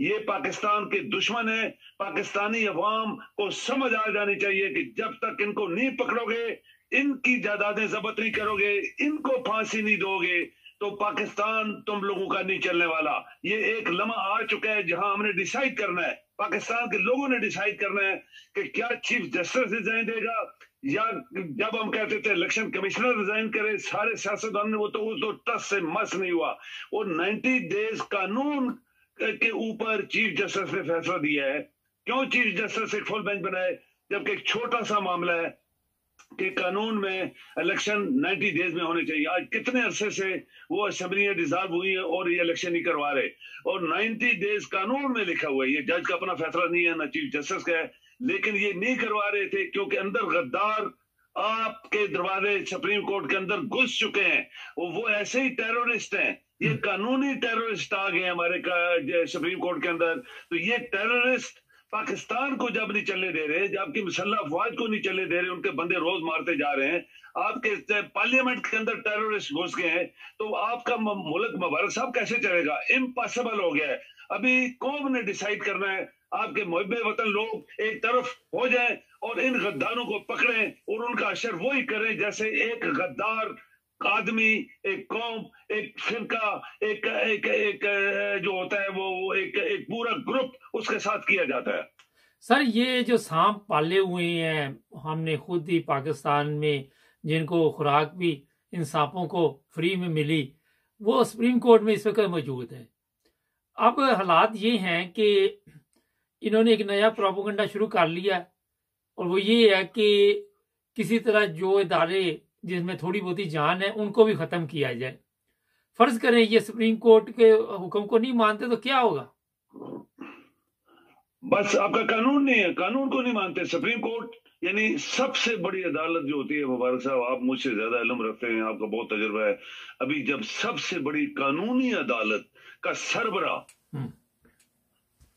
یہ پاکستان کے دشمن ہیں. پاکستانی عوام کو سمجھ آ جانی چاہیے کہ جب تک ان کو نہیں پکڑو گے، ان کی جائیدادیں ضبط نہیں کرو گے، ان کو پھانسی نہیں دو گے، تو پاکستان تم لوگوں کا نہیں چلنے والا. یہ ایک لمحہ آ چکا ہے جہاں ہم نے ڈیسائیڈ کرنا ہے، پاکستان کے لوگوں نے ڈیسائیڈ کرنا ہے کہ کیا چیف جسٹس ریزائن دے گا، یا جب ہم کہتے تھے الیکشن کمشنر ریزائن کرے، سارے سیاستدان نے وہ تو ٹس سے مس نہیں ہوا. اور 90 ڈیز قانون کے اوپر چیف جسٹس نے فیصلہ دیا ہے. کیوں چیف جسٹس ایک فل بینچ بنائے، جبکہ ایک چھوٹا سا معاملہ ہے کہ قانون میں الیکشن 90 ڈیز میں ہونے چاہیے. آج کتنے عرصے سے وہ اسمبلیاں ڈیزالو ہوئی ہیں اور یہ الیکشن نہیں کروا رہے، اور 90 ڈیز قانون میں لکھا ہوا ہے. یہ جج کا اپنا فیصلہ نہیں ہے، نہ چیف جسٹس کا ہے، لیکن یہ نہیں کروا رہے تھے کیونکہ اندر غدار آپ کے دروازے سپریم کورٹ کے اندر گھس چکے ہیں، اور وہ ایسے ہی ٹیرورسٹ ہیں. یہ قانونی ٹیرورسٹ آ گئے ہمارے سپریم کورٹ کے اندر. تو یہ ٹیرورسٹ پاکستان کو جب نہیں چلنے دے رہے، جب کی مسلح افواج کو نہیں چلنے دے رہے، ان کے بندے روز مارتے جا رہے ہیں، آپ کے پارلیمنٹ کے اندر ٹیرورسٹ گھس گئے ہیں، تو آپ کا ملک مبارک صاحب کیسے چلے گا؟ امپاسبل ہو گیا ہے. ابھی قوم نے ڈیسائیڈ کرنا ہے. آپ کے محب وطن لوگ ایک طرف ہو جائیں اور ان غداروں کو پکڑیں اور ان کا اشر وہی کریں جیسے ایک غدار آدمی، ایک قوم، ایک فرقہ، ایک جو ہوتا ہے وہ ایک پورا گروپ اس کے ساتھ کیا جاتا ہے. سر یہ جو سانپ پالے ہوئے ہیں ہم نے خود ہی پاکستان میں، جن کو خوراک بھی ان سانپوں کو فری میں ملی، وہ سپریم کورٹ میں اس وقت موجود ہے. اب حالات یہ ہیں کہ انہوں نے ایک نیا پروپیگنڈا شروع کر لیا، اور وہ یہ ہے کہ کسی طرح جو ادارے جس میں تھوڑی بہت جان ہے ان کو بھی ختم کیا جائے. فرض کریں یہ سپریم کورٹ کے حکم کو نہیں مانتے تو کیا ہوگا؟ بس آپ کا قانون نہیں ہے، قانون کو نہیں مانتے. سپریم کورٹ یعنی سب سے بڑی عدالت جو ہوتی ہے، مبارک صاحب آپ مجھ سے زیادہ علم رکھتے ہیں، آپ کا بہت تجربہ ہے. ابھی جب سب سے بڑی قانونی عدالت کا سربراہ،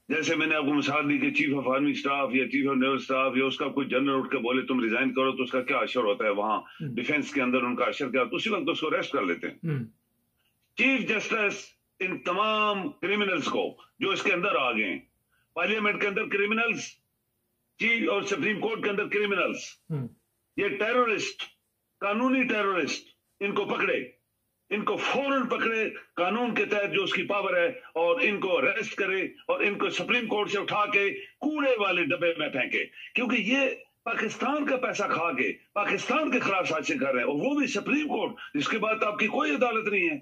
جیسے میں نے آپ کو مثال دی کہ چیف آف آرمی اسٹاف یا چیف آف نیول اسٹاف یا اس کا کوئی جنرل اٹھ کے بولے تم ریزائن کرو، تو اس کا کیا اشر ہوتا ہے وہاں ڈیفنس کے اندر، ان کا اشر کیا، تو اسی وقت اس کو ریسٹ کر لیتے ہیں. چیف جسٹس ان تمام کرمنلز کو جو اس کے اندر آ گئے ہیں، پارلیمنٹ کے اندر کرمنلز، چیف اور سپریم کورٹ کے اندر کرمنلز، یہ ٹیرورسٹ، قانونی ٹیرورسٹ، ان کو پکڑے، ان کو فوراً پکڑے قانون کے تحت جو اس کی پاور ہے، اور ان کو اریسٹ کرے اور ان کو سپریم کورٹ سے اٹھا کے کوڑے والے ڈبے میں پھینکے. کیونکہ یہ پاکستان کا پیسہ کھا کے پاکستان کے خلاف سازشیں کر رہے ہیں، اور وہ بھی سپریم کورٹ، جس کے بعد آپ کی کوئی عدالت نہیں ہے.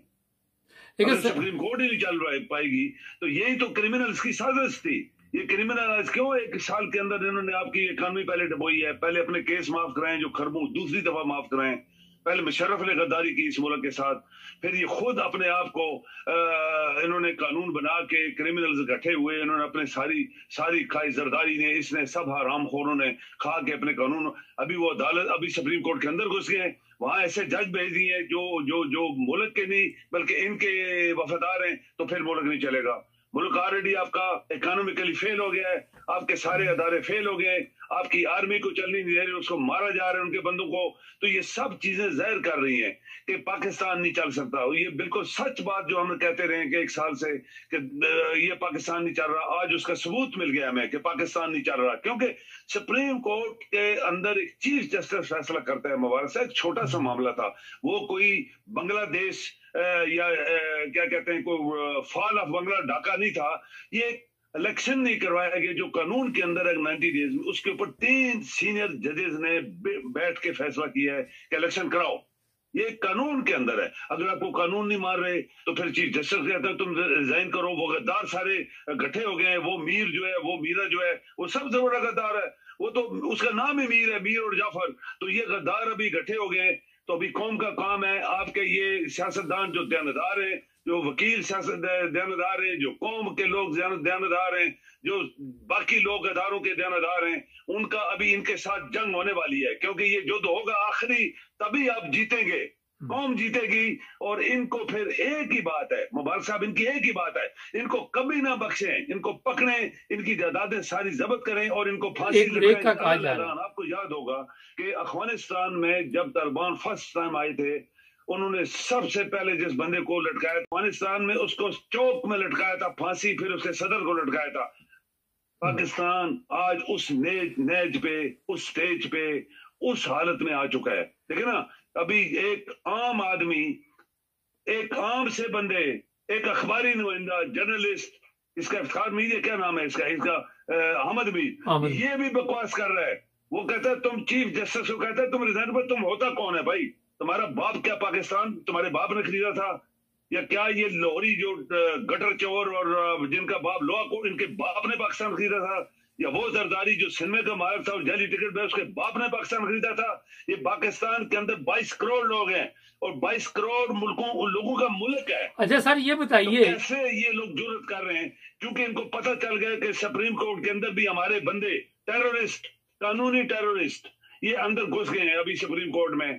اگر سپریم کورٹ ہی نہیں چل پائے گی تو یہی تو کرمنلز کی سازش تھی. یہ کرمنل کیوں 1 سال کے اندر انہوں نے آپ کی اکانومی پہلے ڈبوئی ہے، پہلے اپنے کیس معاف کرائیں جو خربوں، دوسری دفعہ معاف کرائیں. پہلے مشرف نے غداری کی اس ملک کے ساتھ، پھر یہ خود اپنے آپ کو انہوں نے قانون بنا کے کرمنلز اکٹھے ہوئے، انہوں نے اپنے ساری کھائی، زرداری نے، اس نے، سب حرام خوروں نے کھا کے اپنے قانون. ابھی وہ عدالت، ابھی سپریم کورٹ کے اندر گھس گئے ہیں، وہاں ایسے جج بھیج دیے ہیں جو ملک کے نہیں بلکہ ان کے وفادار ہیں، تو پھر ملک نہیں چلے گا. ملک آلریڈی آپ کا اکانومیکلی فیل ہو گیا ہے، آپ کے سارے ادارے فیل ہو گئے، آپ کی آرمی کو چلنی نہیں دے رہی، اس کو مارا جا رہا ہے ان کے بندوں کو. تو یہ سب چیزیں ظاہر کر رہی ہیں کہ پاکستان نہیں چل سکتا. یہ بالکل سچ بات جو ہم کہتے رہے کہ 1 سال سے کہ یہ پاکستان نہیں چل رہا، آج اس کا ثبوت مل گیا ہمیں کہ پاکستان نہیں چل رہا. کیونکہ سپریم کورٹ کے اندر ایک چیف جسٹس فیصلہ کرتا ہے. مبارک صاحب ایک چھوٹا سا معاملہ تھا، وہ کوئی بنگلہ دیش یا کیا کہتے ہیں کوئی فال آف بنگلہ ڈھاکہ نہیں تھا. یہ الیکشن نہیں کروایا گیا جو قانون کے اندر ہے 90 ڈیز میں، اس کے اوپر 3 سینئر ججز نے بیٹھ کے فیصلہ کیا ہے کہ الیکشن کراؤ. یہ قانون کے اندر ہے. اگر آپ کو قانون نہیں مان رہے تو پھر چیف جسٹس کہتا ہے تم ریزائن کرو. وہ غدار سارے اکٹھے ہو گئے ہیں. وہ میر جو ہے، وہ میرا جو ہے، وہ سب سے بڑا غدار ہے. وہ تو اس کا نام ہی میر ہے، میر اور جعفر. تو یہ غدار ابھی اکٹھے ہو گئے. تو ابھی قوم کا کام ہے، آپ کے یہ سیاستدان جو دیانتدار ہیں، جو وکیل سیاست دیانتدار ہیں، جو قوم کے لوگ دیانتدار ہیں، جو باقی لوگ اداروں کے دیانتدار ہیں، ان کا ابھی ان کے ساتھ جنگ ہونے والی ہے. کیونکہ یہ جو ہوگا آخری، تبھی آپ جیتیں گے، قوم جیتے گی. اور ان کو پھر ایک ہی بات ہے مبارک صاحب، ان کی ایک ہی بات ہے، ان کو کبھی نہ بخشیں، ان کو پکڑیں، ان کی جائیدادیں ساری ضبط کریں اور ان کو پھانسی لٹائیں. آپ کو یاد ہوگا کہ افغانستان میں جب طالبان فرسٹ ٹائم آئے تھے، انہوں نے سب سے پہلے جس بندے کو لٹکایا افغانستان میں اس کو چوک میں لٹکایا تھا پھانسی، پھر اس کے صدر کو لٹکایا تھا. پاکستان آج اس نیج پہ، اس سٹیج پہ، اس حالت میں آ چکا ہے. دیکھیں نا، ابھی ایک عام آدمی، ایک عام سے بندے، ایک اخباری نمائندہ، جرنلسٹ، اس کا افتخار میڈیا کیا نام ہے اس کا احمد میر، یہ بھی بکواس کر رہا ہے. وہ کہتا ہے تم چیف جسٹس کو کہتا ہے تم ریزائن پر، تم ہوتا کون ہے بھائی؟ تمہارا باپ کیا پاکستان تمہارے باپ نے خریدا تھا؟ یا کیا یہ لوہری جو گٹر چور اور جن کا باپ لوہا کو ان کے باپ نے پاکستان خریدا تھا؟ یا وہ زرداری جو سنیما کا مالک تھا اور جعلی ٹکٹ پہ اس کے باپ نے پاکستان خریدا تھا؟ یہ پاکستان کے اندر 22 کروڑ لوگ ہیں اور 22 کروڑ لوگوں کا ملک ہے. اچھا سر یہ بتائیے کیسے یہ لوگ جرأت کر رہے ہیں؟ کیونکہ ان کو پتہ چل گیا کہ سپریم کورٹ کے اندر بھی ہمارے بندے ٹیررسٹ، قانونی ٹیررسٹ، یہ اندر گھس گئے ہیں. ابھی سپریم کورٹ میں،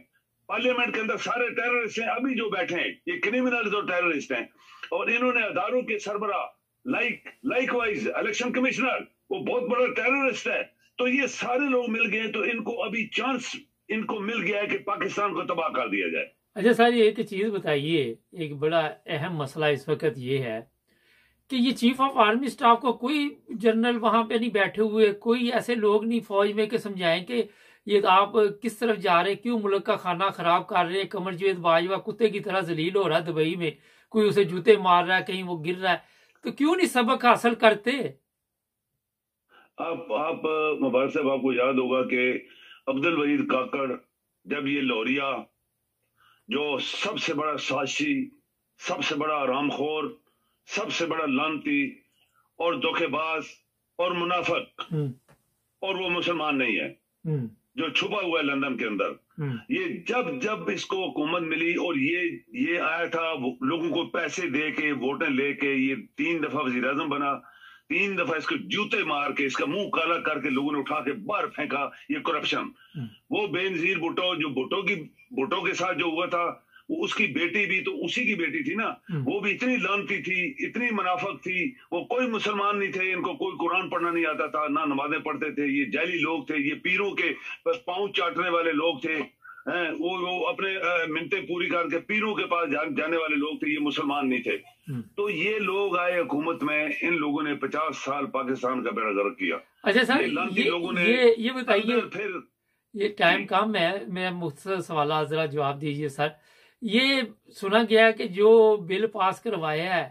پارلیمنٹ کے اندر سارے ٹیررسٹ ہیں ابھی جو بیٹھے ہیں، یہ کرمنلز اور ٹیررسٹ ہیں. اور انہوں نے اداروں کے سربراہ لائک وائز الیکشن کمشنر وہ بہت بڑا ٹیررسٹ ہے. تو یہ سارے لوگ مل گئے، تو ان کو ابھی چانس ان کو مل گیا ہے کہ پاکستان کو تباہ کر دیا جائے. اچھا سر ایک چیز بتائیے، ایک بڑا اہم مسئلہ اس وقت یہ ہے کہ یہ چیف آف آرمی سٹاف کو کوئی جنرل وہاں پہ نہیں بیٹھے ہوئے، کوئی ایسے لوگ نہیں فوج میں کہ سمجھائیں کہ یہ آپ کس طرف جا رہے ہیں، کیوں ملک کا کھانا خراب کر رہے ہیں. قمر جاوید باجوہ کتے کی طرح ذلیل ہو رہا ہے دبئی میں، کوئی اسے جوتے مار رہا ہے، کہیں وہ گر رہا ہے، تو کیوں نہیں سبق حاصل کرتے؟ آپ مبارک صاحب، آپ کو یاد ہوگا کہ عبدالوحید کاکڑ جب یہ لوریا جو سب سے بڑا سازشی، سب سے بڑا حرام خور، سب سے بڑا لعنتی اور دھوکے باز اور منافق، اور وہ مسلمان نہیں ہے جو چھپا ہوا ہے لندن کے اندر، یہ جب اس کو حکومت ملی اور یہ آیا تھا لوگوں کو پیسے دے کے ووٹیں لے کے، یہ 3 دفعہ وزیر اعظم بنا، 3 دفعہ اس کو جوتے مار کے اس کا منہ کالا کر کے لوگوں نے اٹھا کے باہر پھینکا. یہ کرپشن، وہ بے نظیر بھٹو جو بھٹو کے ساتھ جو ہوا تھا، اس کی بیٹی بھی تو اسی کی بیٹی تھی نا، وہ بھی اتنی لعنتی تھی، اتنی منافق تھی. وہ کوئی مسلمان نہیں تھے، ان کو کوئی قرآن پڑھنا نہیں آتا تھا، نہ نمازیں پڑھتے تھے. یہ جعلی لوگ تھے، یہ پیروں کے بس پاؤں چاٹنے والے لوگ تھے. وہ اپنے منتیں پوری کر کے پیروں کے پاس جانے والے لوگ تھے، یہ مسلمان نہیں تھے. تو یہ لوگ آئے حکومت میں، ان لوگوں نے 50 سال پاکستان کا بیڑا غرق کیا. اچھا سر لوگوں نے یہ بتائیے، پھر یہ ٹائم کم ہے، میں مختصر سوالات ذرا جواب دیجیے سر. یہ سنا گیا کہ جو بل پاس کروایا ہے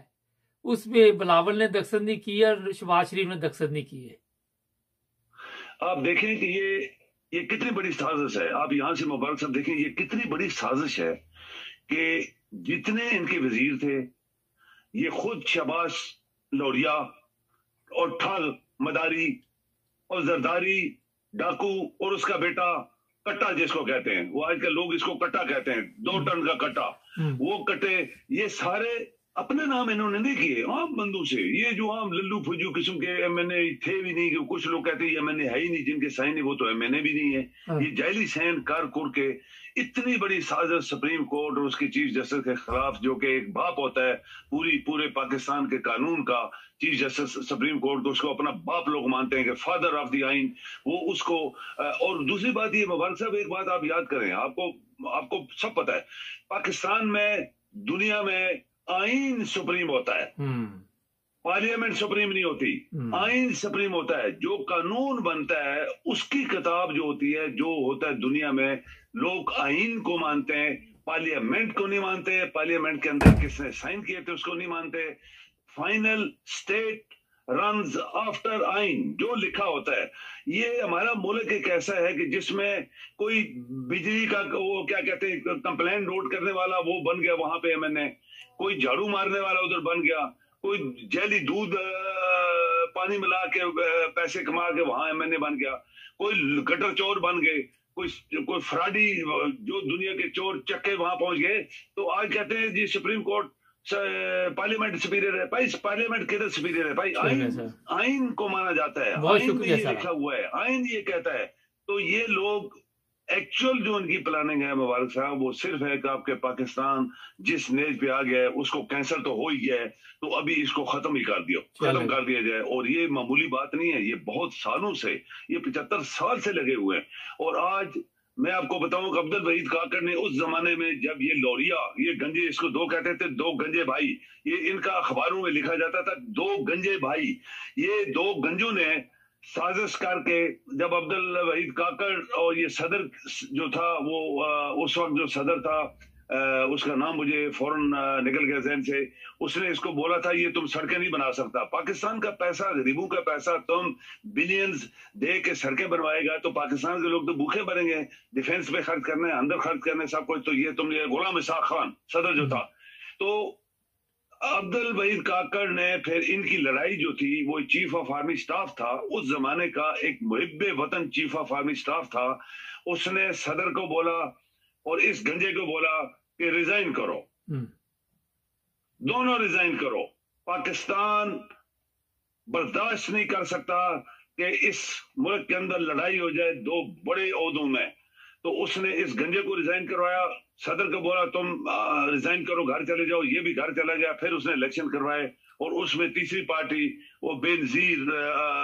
اس میں بلاول نے دخل نہیں کی اور شہباز شریف نے دخل نہیں کی ہے. آپ دیکھیں کہ یہ کتنی بڑی سازش ہے. آپ یہاں سے مبارک صاحب دیکھیں یہ کتنی بڑی سازش ہے کہ جتنے ان کے وزیر تھے، یہ خود شہباز لوریا اور ٹھگ مداری اور زرداری ڈاکو اور اس کا بیٹا کٹا جس کو کہتے ہیں، وہ آج کل لوگ اس کو کٹا کہتے ہیں، 2 ٹن کا کٹا، وہ کٹے، یہ سارے اپنے نام انہوں نے نہیں کیے، عام بندوں سے. یہ جو عام للو پھجو قسم کے ایم این اے تھے بھی نہیں، کہ کچھ لوگ کہتے ہیں ایم این اے ہے ہی نہیں، جن کے سائن ہے وہ تو ایم این اے بھی نہیں ہے. یہ جعلی سائن کر کے اتنی بڑی سازش سپریم کورٹ اور اس کے چیف جسٹس کے خلاف، جو کہ ایک باپ ہوتا ہے پورے پاکستان کے قانون کا، چیف جسٹس سپریم کورٹ، تو اس کو اپنا باپ لوگ مانتے ہیں کہ فادر آف دی آئین، وہ اس کو. اور دوسری بات یہ مبارک صاحب، ایک بات آپ یاد کریں، آپ کو سب پتا ہے پاکستان میں، دنیا میں آئین سپریم ہوتا ہے، پارلیمنٹ سپریم نہیں ہوتی، آئین سپریم ہوتا ہے. جو قانون بنتا ہے اس کی کتاب جو ہوتی ہے، جو ہوتا ہے دنیا میں، لوگ آئین کو مانتے ہیں، پارلیمنٹ کو نہیں مانتے. پارلیمنٹ کے اندر کس نے سائن کیے تھے اس کو نہیں مانتے. فائنل اسٹیٹ رنز آفٹر آئین، جو لکھا ہوتا ہے. یہ ہمارا ملک ایک ایسا ہے کہ جس میں کوئی بجلی کا وہ کیا کہتے ہیں کمپلین نوٹ کرنے والا وہ بن گیا وہاں پہ ایم این اے، کوئی جھاڑو مارنے والا ادھر بن گیا، کوئی جیلی دودھ پانی ملا کے پیسے کما کے وہاں ایم این اے بن گیا، کوئی گٹر چور بن گئے، کوئی فراڈی جو دنیا کے چور چکے وہاں پہنچ گئے. تو آج کہتے ہیں جی سپریم کورٹ پارلیمنٹ سپیریئر ہے. بھائی پارلیمنٹ کدھر سپیریئر ہے؟ بھائی آئین کو مانا جاتا ہے، آئین میں یہ لکھا ہوا ہے، آئین یہ کہتا ہے. تو یہ لوگ ایکچوئل جو ان کی پلاننگ ہے مبارک صاحب، وہ صرف ہے کہ آپ کے پاکستان جس نیج پہ آ گیا ہے اس کو کینسر تو ہو ہی گیا ہے، تو ابھی اس کو ختم ہی کر دیا جائے. اور یہ معمولی بات نہیں ہے، یہ بہت سالوں سے، یہ 75 سال سے لگے ہوئے ہیں. اور آج میں آپ کو بتاؤں کہ عبد الوحید کاکڑ نے اس زمانے میں جب یہ لوریا، یہ گنجے، اس کو دو کہتے تھے، دو گنجے بھائی، یہ ان کا اخباروں میں لکھا جاتا تھا دو گنجے بھائی، یہ دو گنجوں نے سازش کر کے جب عبد الوحید کاکڑ اور یہ صدر جو تھا وہ اس وقت جو صدر تھا اس کا نام مجھے فوراً نکل گیا ذہن سے، اس نے اس کو بولا تھا یہ تم سڑکیں نہیں بنا سکتا، پاکستان کا پیسہ، غریبوں کا پیسہ تم بلینز دے کے سڑکیں بنوائے گا تو پاکستان کے لوگ تو بھوکے مریں گے، ڈیفینس پہ خرچ کرنے، اندر خرچ کرنے، سب کچھ، تو یہ تم نے غلام اسحاق خان صدر جو تھا، تو عبد الوحید کاکڑ نے پھر ان کی لڑائی جو تھی، وہ چیف آف آرمی سٹاف تھا اس زمانے کا، ایک محب وطن چیف آف آرمی سٹاف تھا، اس نے صدر کو بولا اور اس گنجے کو بولا کہ ریزائن کرو، دونوں ریزائن کرو، پاکستان برداشت نہیں کر سکتا کہ اس ملک کے اندر لڑائی ہو جائے دو بڑے عہدوں میں، تو اس نے اس گنجے کو ریزائن کروایا، صدر کو بولا تم ریزائن کرو، گھر چلے جاؤ، یہ بھی گھر چلا گیا، پھر اس نے الیکشن کروائے، اور اس میں تیسری پارٹی وہ بے نظیر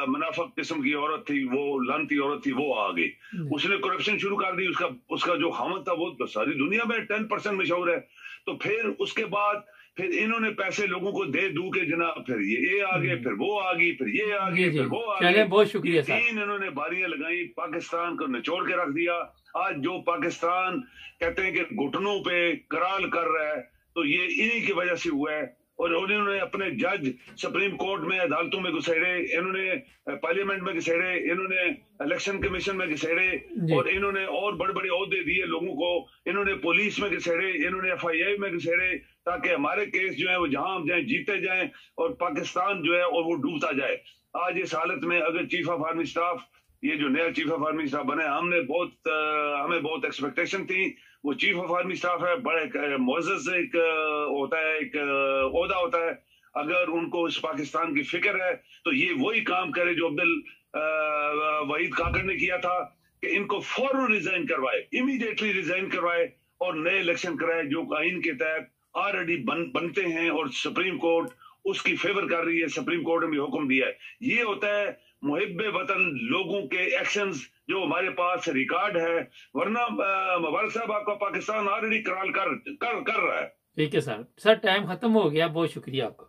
منافق قسم کی عورت تھی، وہ لانتی عورت تھی، وہ آ گئی، اس نے کرپشن شروع کر دی، اس کا جو خامد تھا وہ ساری دنیا میں 10% مشہور ہے، تو پھر اس کے بعد پھر انہوں نے پیسے لوگوں کو دے دو کے جناب، پھر یہ آگے، پھر وہ آگی، پھر یہ آگے، پھر وہ آگے، بہت شکریہ سر، تین انہوں نے باریاں لگائیں، پاکستان کو نچوڑ کے رکھ دیا، آج جو پاکستان کہتے ہیں کہ گھٹنوں پہ کرال کر رہا ہے تو یہ انہی کی وجہ سے ہوا ہے، اور انہوں نے اپنے جج سپریم کورٹ میں عدالتوں میں گھسیڑے، انہوں نے پارلیمنٹ میں گھسیڑے، انہوں نے الیکشن کمیشن میں گھسیڑے، اور انہوں نے اور بڑے بڑے عہدے دیے لوگوں کو، انہوں نے پولیس میں گھسیڑے، انہوں نے FIA میں گھسیڑے، تاکہ ہمارے کیس جو ہیں وہ جہاں ہم جائیں جیتے جائیں اور پاکستان جو ہے اور وہ ڈوبتا جائے۔ آج اس حالت میں اگر چیف آف آرمی سٹاف، یہ جو نیا چیف آف آرمی سٹاف بنے، ہمیں بہت ایکسپیکٹیشن تھی، وہ چیف آف آرمی سٹاف ہے، بڑے معزز ایک ہوتا ہے، ایک عہدہ ہوتا ہے، اگر ان کو اس پاکستان کی فکر ہے تو یہ وہی کام کرے جو عبد الوحید کاکڑ نے کیا تھا، کہ ان کو فوراً ریزائن کروائے، امیڈیٹلی ریزائن کروائے اور نئے الیکشن کرائے جو آئین کے تحت آلریڈی بنتے ہیں، اور سپریم کورٹ اس کی فیور کر رہی ہے، سپریم کورٹ نے بھی حکم دیا ہے۔ یہ ہوتا ہے محب وطن لوگوں کے ایکشنز جو ہمارے پاس ریکارڈ ہے، ورنہ مبارک صاحب آپ کا پاکستان آلریڈی کرال کر رہا ہے۔ ٹھیک ہے سر ٹائم ختم ہو گیا، بہت شکریہ آپ کا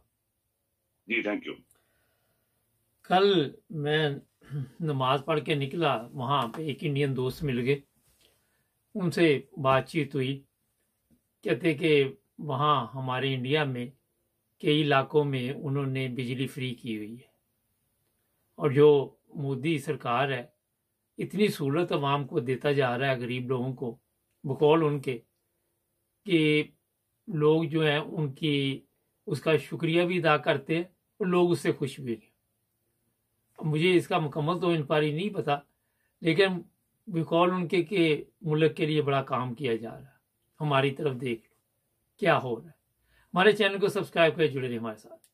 جی، تھینک یو۔ کل میں نماز پڑھ کے نکلا، وہاں پہ ایک انڈین دوست مل گئے، ان سے بات چیت ہوئی، کہتے کہ وہاں ہمارے انڈیا میں کئی علاقوں میں انہوں نے بجلی فری کی ہوئی ہے، اور جو مودی سرکار ہے اتنی سہولت عوام کو دیتا جا رہا ہے، غریب لوگوں کو، بقول ان کے، کہ لوگ جو ہیں ان کی اس کا شکریہ بھی ادا کرتے ہیں اور لوگ اس سے خوش بھی ہیں۔ مجھے اس کا مکمل تو انکوائری نہیں پتا، لیکن بقول ان کے کہ ملک کے لیے بڑا کام کیا جا رہا ہے، ہماری طرف دیکھ لو کیا ہو رہا ہے۔ ہمارے چینل کو سبسکرائب کریں، جڑے رہیں ہمارے ساتھ۔